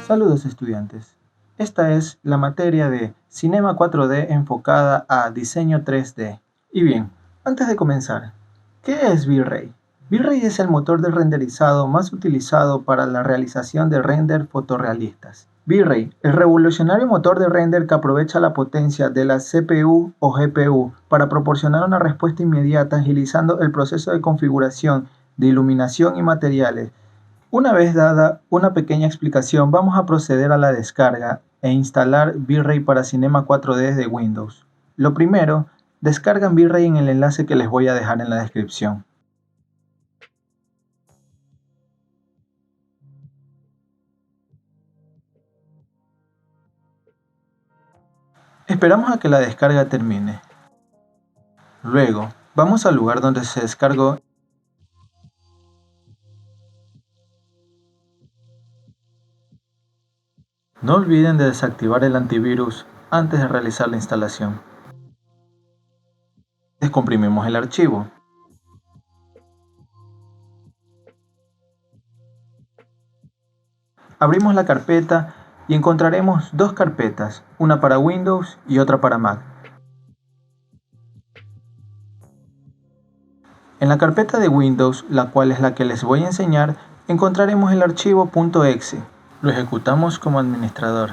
Saludos estudiantes. Esta es la materia de Cinema 4D enfocada a diseño 3D. Y bien, antes de comenzar, ¿qué es V-Ray? V-Ray es el motor de renderizado más utilizado para la realización de render fotorrealistas. V-Ray, el revolucionario motor de render que aprovecha la potencia de la CPU o GPU para proporcionar una respuesta inmediata agilizando el proceso de configuración de iluminación y materiales. Una vez dada una pequeña explicación, vamos a proceder a la descarga e instalar V-Ray para Cinema 4D de Windows. Lo primero, descargan V-Ray en el enlace que les voy a dejar en la descripción. Esperamos a que la descarga termine. Luego, vamos al lugar donde se descargó. No olviden de desactivar el antivirus antes de realizar la instalación. Descomprimimos el archivo. Abrimos la carpeta y encontraremos dos carpetas, una para Windows y otra para Mac. En la carpeta de Windows, la cual es la que les voy a enseñar, encontraremos el archivo .exe. Lo ejecutamos como administrador.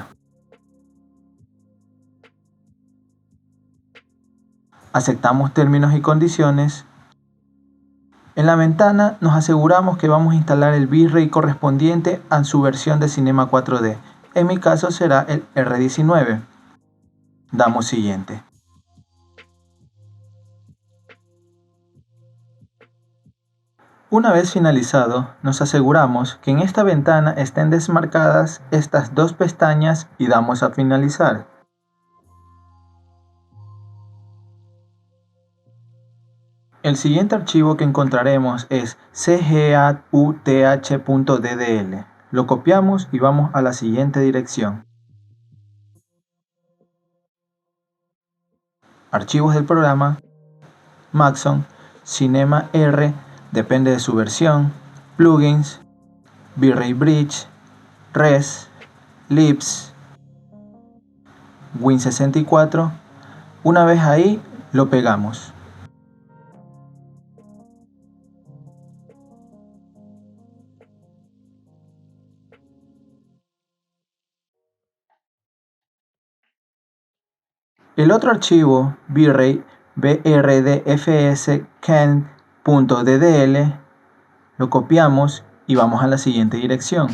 Aceptamos términos y condiciones. En la ventana nos aseguramos que vamos a instalar el V-Ray correspondiente a su versión de Cinema 4D. En mi caso será el R19. Damos siguiente. Una vez finalizado, nos aseguramos que en esta ventana estén desmarcadas estas dos pestañas y damos a finalizar. El siguiente archivo que encontraremos es cgauth.ddl. Lo copiamos y vamos a la siguiente dirección. Archivos del programa, Maxon, Cinema R, depende de su versión, plugins, V-Ray Bridge, Res, Libs, Win64. Una vez ahí, lo pegamos. El otro archivo, V-Ray brdfscan.ddl, lo copiamos y vamos a la siguiente dirección.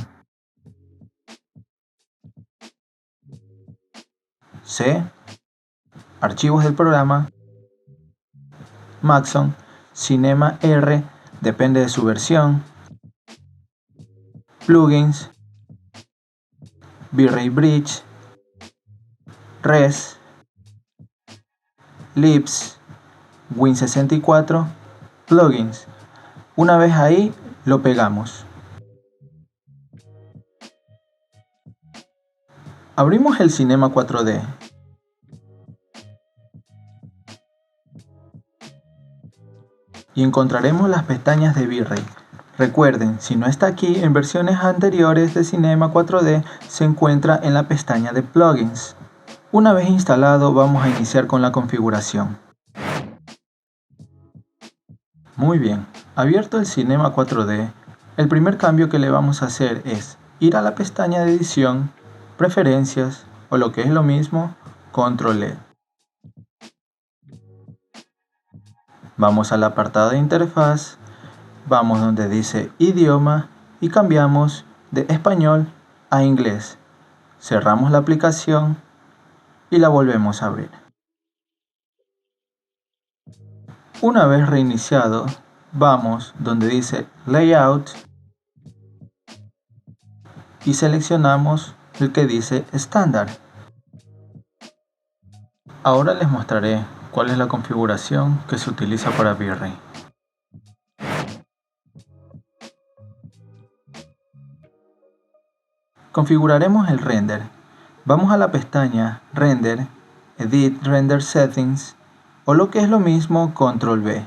C, archivos del programa, Maxon, Cinema R, depende de su versión, plugins, V-Ray Bridge, Res, Libs, Win64, plugins. Una vez ahí, lo pegamos. Abrimos el Cinema 4D. Y encontraremos las pestañas de V-Ray. Recuerden, si no está aquí, en versiones anteriores de Cinema 4D se encuentra en la pestaña de plugins. Una vez instalado, vamos a iniciar con la configuración. Muy bien, abierto el Cinema 4D, el primer cambio que le vamos a hacer es ir a la pestaña de edición, preferencias o lo que es lo mismo, control E. Vamos al apartado de interfaz, vamos donde dice idioma y cambiamos de español a inglés. Cerramos la aplicación y la volvemos a abrir. Una vez reiniciado, vamos donde dice layout y seleccionamos el que dice estándar. Ahora les mostraré cuál es la configuración que se utiliza para V-Ray. Configuraremos el render. Vamos a la pestaña Render, Edit Render Settings o lo que es lo mismo, Control V.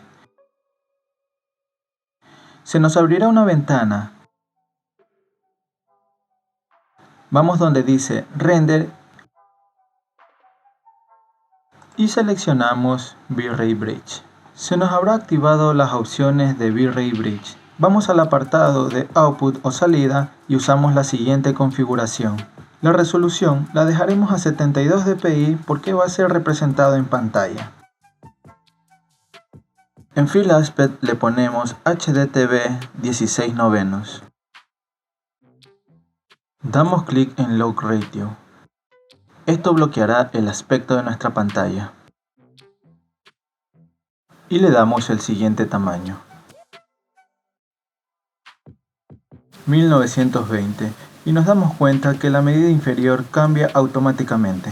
Se nos abrirá una ventana. Vamos donde dice Render y seleccionamos V-Ray Bridge. Se nos habrá activado las opciones de V-Ray Bridge. Vamos al apartado de Output o salida y usamos la siguiente configuración. La resolución la dejaremos a 72 dpi porque va a ser representado en pantalla. En Fill Aspect le ponemos HDTV 16 novenos. Damos clic en Lock Ratio. Esto bloqueará el aspecto de nuestra pantalla. Y le damos el siguiente tamaño. 1920 y nos damos cuenta que la medida inferior cambia automáticamente.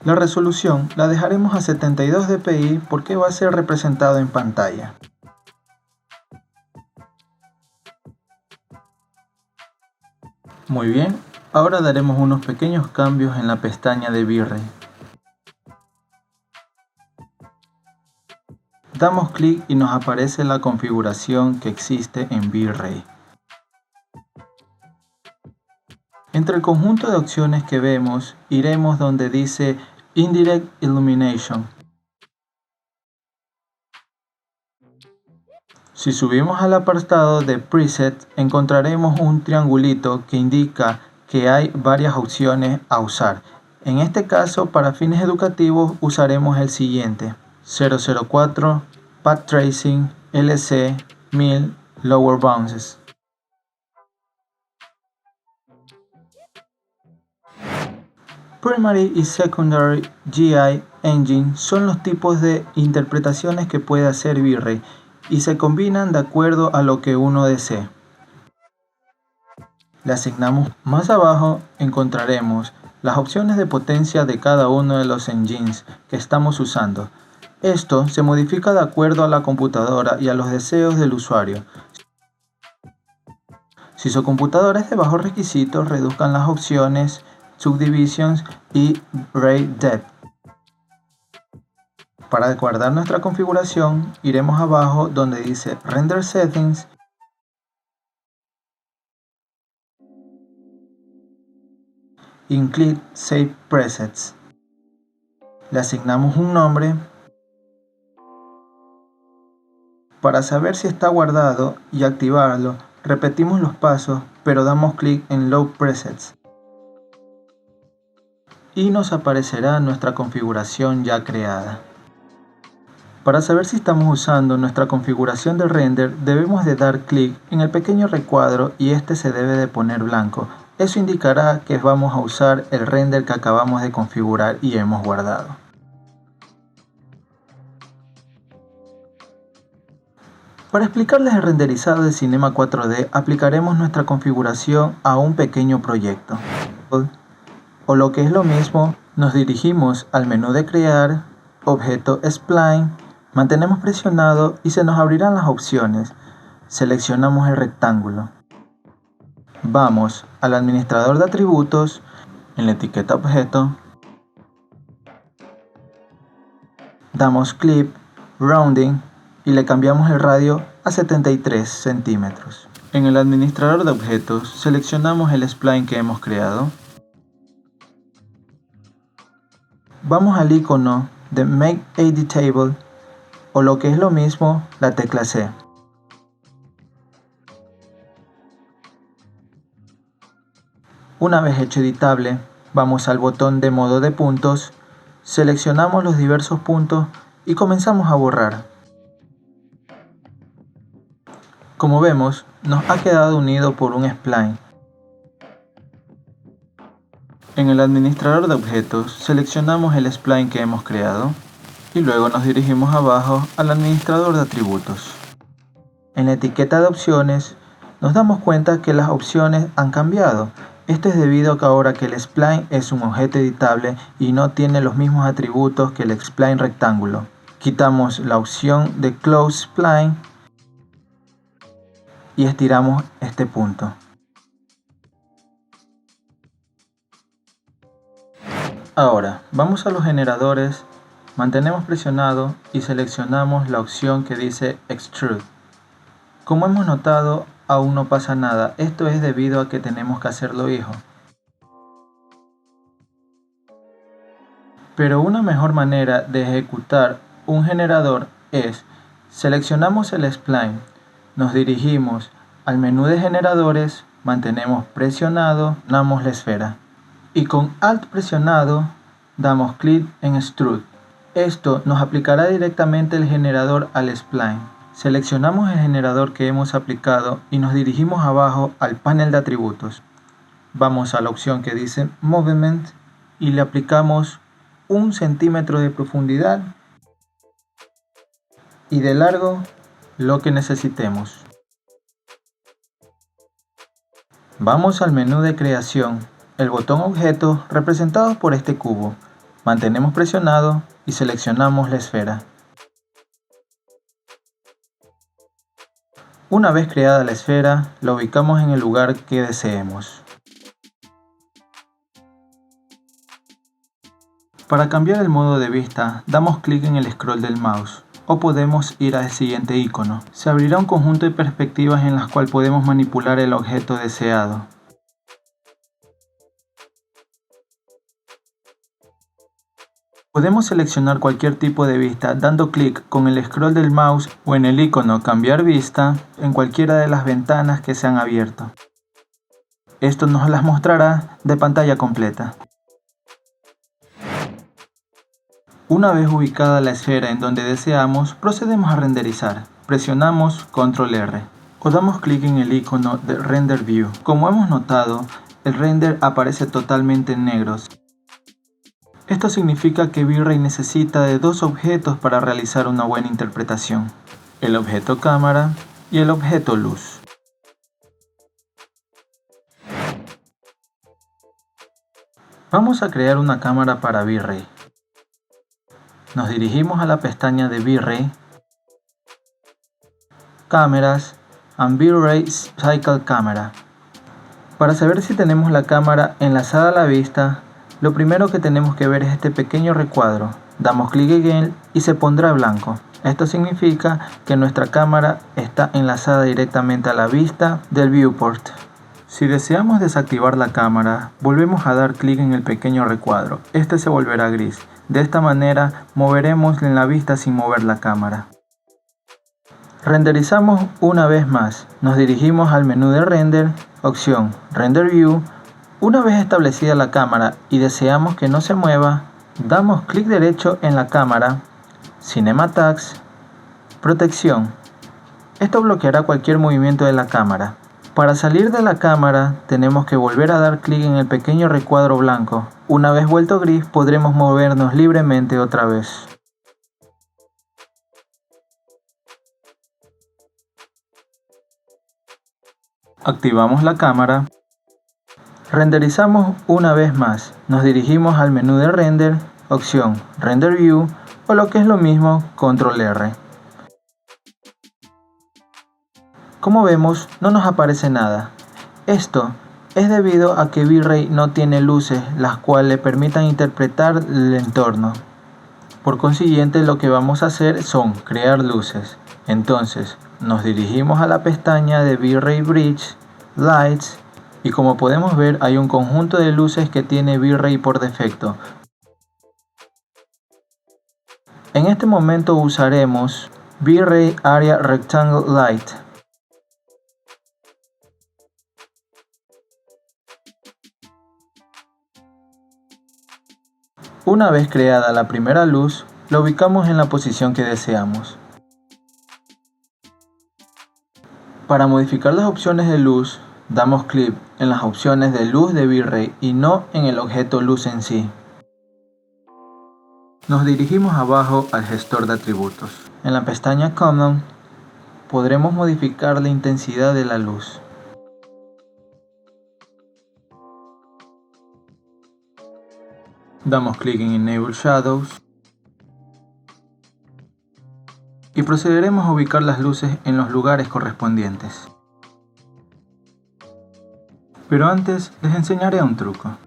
La resolución la dejaremos a 72 dpi porque va a ser representado en pantalla. Muy bien, ahora daremos unos pequeños cambios en la pestaña de V-Ray. Damos clic y nos aparece la configuración que existe en V-Ray. Entre el conjunto de opciones que vemos, iremos donde dice Indirect Illumination. Si subimos al apartado de Preset, encontraremos un triangulito que indica que hay varias opciones a usar. En este caso, para fines educativos, usaremos el siguiente: 004, Path Tracing, LC, 1000, Lower Bounces. Primary y Secondary GI Engine son los tipos de interpretaciones que puede hacer V-Ray y se combinan de acuerdo a lo que uno desee. Le asignamos más abajo, encontraremos las opciones de potencia de cada uno de los engines que estamos usando. Esto se modifica de acuerdo a la computadora y a los deseos del usuario. Si su computadora es de bajos requisitos, reduzcan las opciones Subdivisions y Ray Depth. Para guardar nuestra configuración, iremos abajo donde dice Render Settings Include Save Presets. Le asignamos un nombre. Para saber si está guardado y activarlo, repetimos los pasos, pero damos clic en Load Presets. Y nos aparecerá nuestra configuración ya creada. Para saber si estamos usando nuestra configuración de render, debemos de dar clic en el pequeño recuadro y este se debe de poner blanco. Eso indicará que vamos a usar el render que acabamos de configurar y hemos guardado. Para explicarles el renderizado de Cinema 4D, aplicaremos nuestra configuración a un pequeño proyecto. O lo que es lo mismo, nos dirigimos al menú de crear, objeto Spline, mantenemos presionado y se nos abrirán las opciones. Seleccionamos el rectángulo. Vamos al administrador de atributos, en la etiqueta objeto, damos clip, rounding y le cambiamos el radio a 73 centímetros. En el administrador de objetos seleccionamos el spline que hemos creado. Vamos al icono de Make Editable o lo que es lo mismo, la tecla C. Una vez hecho editable, vamos al botón de modo de puntos, seleccionamos los diversos puntos y comenzamos a borrar. Como vemos, nos ha quedado unido por un spline. En el administrador de objetos, seleccionamos el spline que hemos creado y luego nos dirigimos abajo al administrador de atributos. En la etiqueta de opciones, nos damos cuenta que las opciones han cambiado. Esto es debido a que ahora que el spline es un objeto editable y no tiene los mismos atributos que el spline rectángulo. Quitamos la opción de Close Spline y estiramos este punto. Ahora, vamos a los generadores, mantenemos presionado y seleccionamos la opción que dice Extrude. Como hemos notado, aún no pasa nada. Esto es debido a que tenemos que hacerlo hijo. Pero una mejor manera de ejecutar un generador es: seleccionamos el spline, nos dirigimos al menú de generadores, mantenemos presionado, damos la esfera y con Alt presionado damos clic en Extrude. Esto nos aplicará directamente el generador al spline. Seleccionamos el generador que hemos aplicado y nos dirigimos abajo al panel de atributos. Vamos a la opción que dice Movement y le aplicamos 1 centímetro de profundidad y de largo lo que necesitemos. Vamos al menú de creación, el botón objeto representado por este cubo. Mantenemos presionado y seleccionamos la esfera. Una vez creada la esfera, la ubicamos en el lugar que deseemos. Para cambiar el modo de vista, damos clic en el scroll del mouse o podemos ir al siguiente icono. Se abrirá un conjunto de perspectivas en las cuales podemos manipular el objeto deseado. Podemos seleccionar cualquier tipo de vista dando clic con el scroll del mouse o en el icono cambiar vista en cualquiera de las ventanas que se han abierto. Esto nos las mostrará de pantalla completa. Una vez ubicada la esfera en donde deseamos, procedemos a renderizar. Presionamos Control R o damos clic en el icono de Render View. Como hemos notado, el render aparece totalmente en negros. Esto significa que V-Ray necesita de 2 objetos para realizar una buena interpretación: el objeto cámara y el objeto luz. Vamos a crear una cámara para V-Ray. Nos dirigimos a la pestaña de V-Ray, Cámaras and V-Ray Cycle Camera. Para saber si tenemos la cámara enlazada a la vista, lo primero que tenemos que ver es este pequeño recuadro. Damos clic en él y se pondrá blanco. Esto significa que nuestra cámara está enlazada directamente a la vista del viewport. Si deseamos desactivar la cámara, volvemos a dar clic en el pequeño recuadro. Este se volverá gris. De esta manera moveremos en la vista sin mover la cámara. Renderizamos una vez más. Nos dirigimos al menú de render, opción Render View. Una vez establecida la cámara y deseamos que no se mueva, damos clic derecho en la cámara, Cinema Tags, Protección. Esto bloqueará cualquier movimiento de la cámara. Para salir de la cámara tenemos que volver a dar clic en el pequeño recuadro blanco. Una vez vuelto gris podremos movernos libremente otra vez. Activamos la cámara. Renderizamos una vez más. Nos dirigimos al menú de render, opción Render View o lo que es lo mismo, Control R. Como vemos, no nos aparece nada. Esto es debido a que V-Ray no tiene luces las cuales le permitan interpretar el entorno. Por consiguiente, lo que vamos a hacer son crear luces. Entonces, nos dirigimos a la pestaña de V-Ray Bridge, Lights, y como podemos ver hay un conjunto de luces que tiene V-Ray por defecto. En este momento usaremos V-Ray Area Rectangle Light. Una vez creada la primera luz, la ubicamos en la posición que deseamos. Para modificar las opciones de luz, damos clic en las opciones de luz de V-Ray y no en el objeto luz en sí. Nos dirigimos abajo al gestor de atributos. En la pestaña Common podremos modificar la intensidad de la luz. Damos clic en Enable Shadows y procederemos a ubicar las luces en los lugares correspondientes. Pero antes les enseñaré un truco.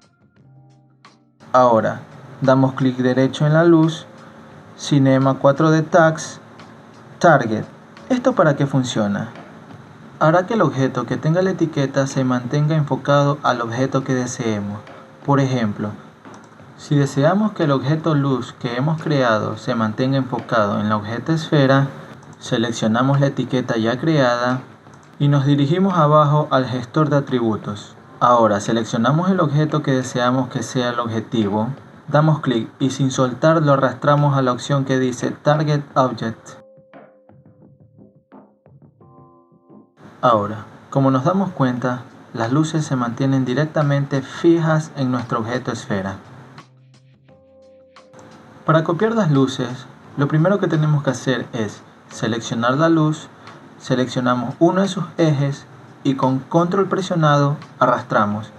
Ahora damos clic derecho en la luz, Cinema 4D Tags, Target. ¿Esto para qué funciona? hará que el objeto que tenga la etiqueta se mantenga enfocado al objeto que deseemos. Por ejemplo, si deseamos que el objeto luz que hemos creado se mantenga enfocado en la objeto esfera, seleccionamos la etiqueta ya creada y nos dirigimos abajo al gestor de atributos. Ahora seleccionamos el objeto que deseamos que sea el objetivo, damos clic y sin soltar lo arrastramos a la opción que dice Target Object. Ahora, como nos damos cuenta, las luces se mantienen directamente fijas en nuestro objeto esfera. Para copiar las luces, lo primero que tenemos que hacer es seleccionar la luz, seleccionamos uno de sus ejes y con control presionado arrastramos.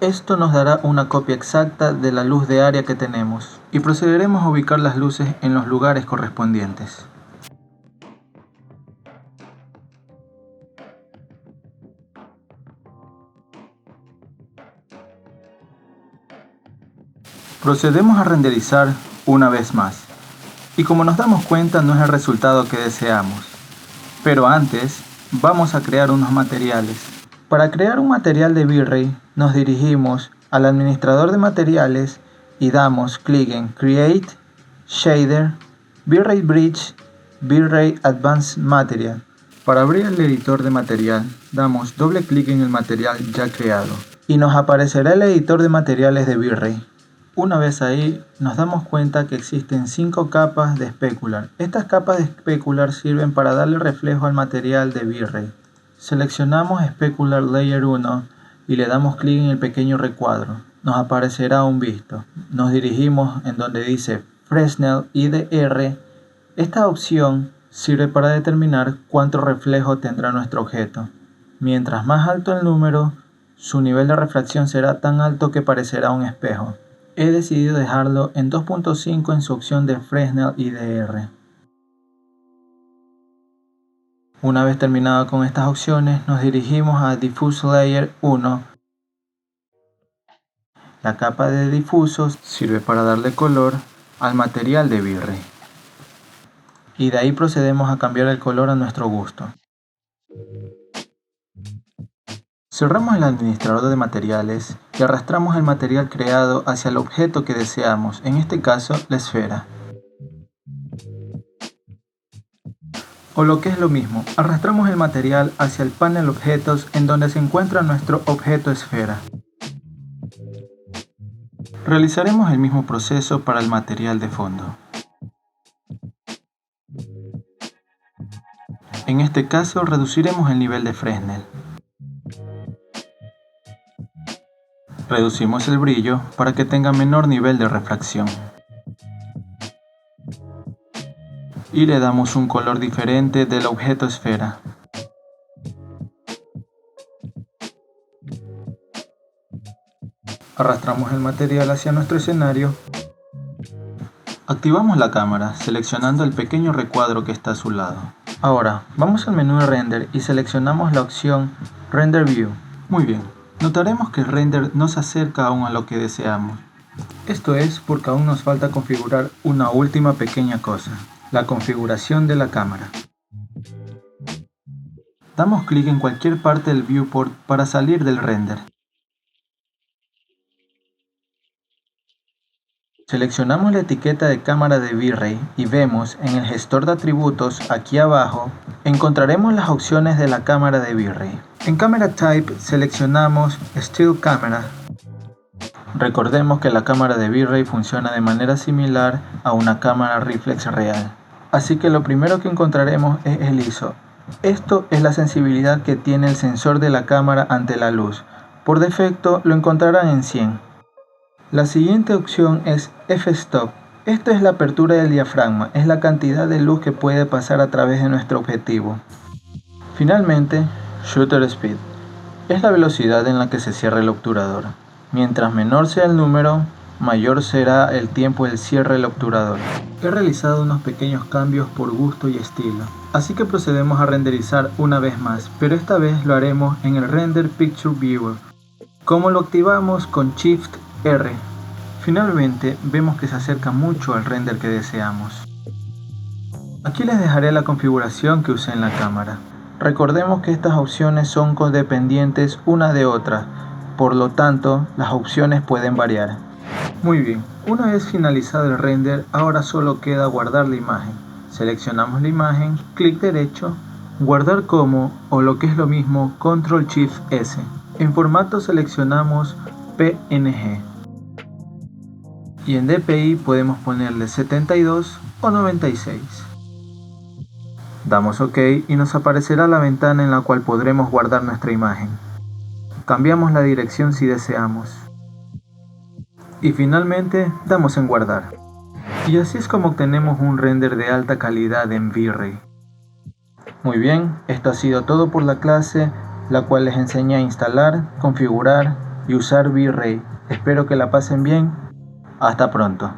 Esto nos dará una copia exacta de la luz de área que tenemos y procederemos a ubicar las luces en los lugares correspondientes. Procedemos a renderizar una vez más y como nos damos cuenta no es el resultado que deseamos. Pero antes vamos a crear unos materiales. Para crear un material de V-Ray nos dirigimos al administrador de materiales y damos clic en Create, Shader, V-Ray Bridge, V-Ray Advanced Material. Para abrir el editor de material damos doble clic en el material ya creado y nos aparecerá el editor de materiales de V-Ray. Una vez ahí, nos damos cuenta que existen 5 capas de specular. Estas capas de specular sirven para darle reflejo al material de V-Ray. Seleccionamos Specular Layer 1 y le damos clic en el pequeño recuadro. Nos aparecerá un visto. Nos dirigimos en donde dice Fresnel IDR. Esta opción sirve para determinar cuánto reflejo tendrá nuestro objeto. Mientras más alto el número, su nivel de refracción será tan alto que parecerá un espejo. He decidido dejarlo en 2.5 en su opción de Fresnel IDR. Una vez terminado con estas opciones, nos dirigimos a Diffuse Layer 1. La capa de difusos sirve para darle color al material de V-Ray. Y de ahí procedemos a cambiar el color a nuestro gusto. Cerramos el administrador de materiales y arrastramos el material creado hacia el objeto que deseamos, en este caso la esfera. O lo que es lo mismo, arrastramos el material hacia el panel objetos en donde se encuentra nuestro objeto esfera. Realizaremos el mismo proceso para el material de fondo. En este caso reduciremos el nivel de Fresnel. Reducimos el brillo para que tenga menor nivel de refracción. Y le damos un color diferente del objeto esfera. Arrastramos el material hacia nuestro escenario. Activamos la cámara seleccionando el pequeño recuadro que está a su lado. Ahora vamos al menú de render y seleccionamos la opción Render View. Muy bien. Notaremos que el render no se acerca aún a lo que deseamos. Esto es porque aún nos falta configurar una última pequeña cosa, la configuración de la cámara. Damos clic en cualquier parte del viewport para salir del render. Seleccionamos la etiqueta de cámara de V-Ray y vemos en el gestor de atributos aquí abajo encontraremos las opciones de la cámara de V-Ray. En Camera Type seleccionamos Still Camera. Recordemos que la cámara de V-Ray funciona de manera similar a una cámara reflex real. Así que lo primero que encontraremos es el ISO. Esto es la sensibilidad que tiene el sensor de la cámara ante la luz. Por defecto lo encontrarán en 100. La siguiente opción es f-stop. Esto es la apertura del diafragma, es la cantidad de luz que puede pasar a través de nuestro objetivo. Finalmente, shutter speed. Es la velocidad en la que se cierra el obturador. Mientras menor sea el número, mayor será el tiempo del cierre del obturador. He realizado unos pequeños cambios por gusto y estilo, así que procedemos a renderizar una vez más, pero esta vez lo haremos en el Render Picture Viewer. Como lo activamos con Shift R. Finalmente vemos que se acerca mucho al render que deseamos. Aquí les dejaré la configuración que usé en la cámara. Recordemos que estas opciones son codependientes una de otra, por lo tanto, las opciones pueden variar. Muy bien, una vez finalizado el render, ahora solo queda guardar la imagen. Seleccionamos la imagen, clic derecho, guardar como, o lo que es lo mismo, Ctrl+Shift+S. En formato seleccionamos PNG. Y en DPI podemos ponerle 72 o 96. Damos OK y nos aparecerá la ventana en la cual podremos guardar nuestra imagen. Cambiamos la dirección si deseamos. Y finalmente damos en guardar. Y así es como obtenemos un render de alta calidad en V-Ray. Muy bien, esto ha sido todo por la clase, la cual les enseña a instalar, configurar y usar V-Ray. Espero que la pasen bien. Hasta pronto.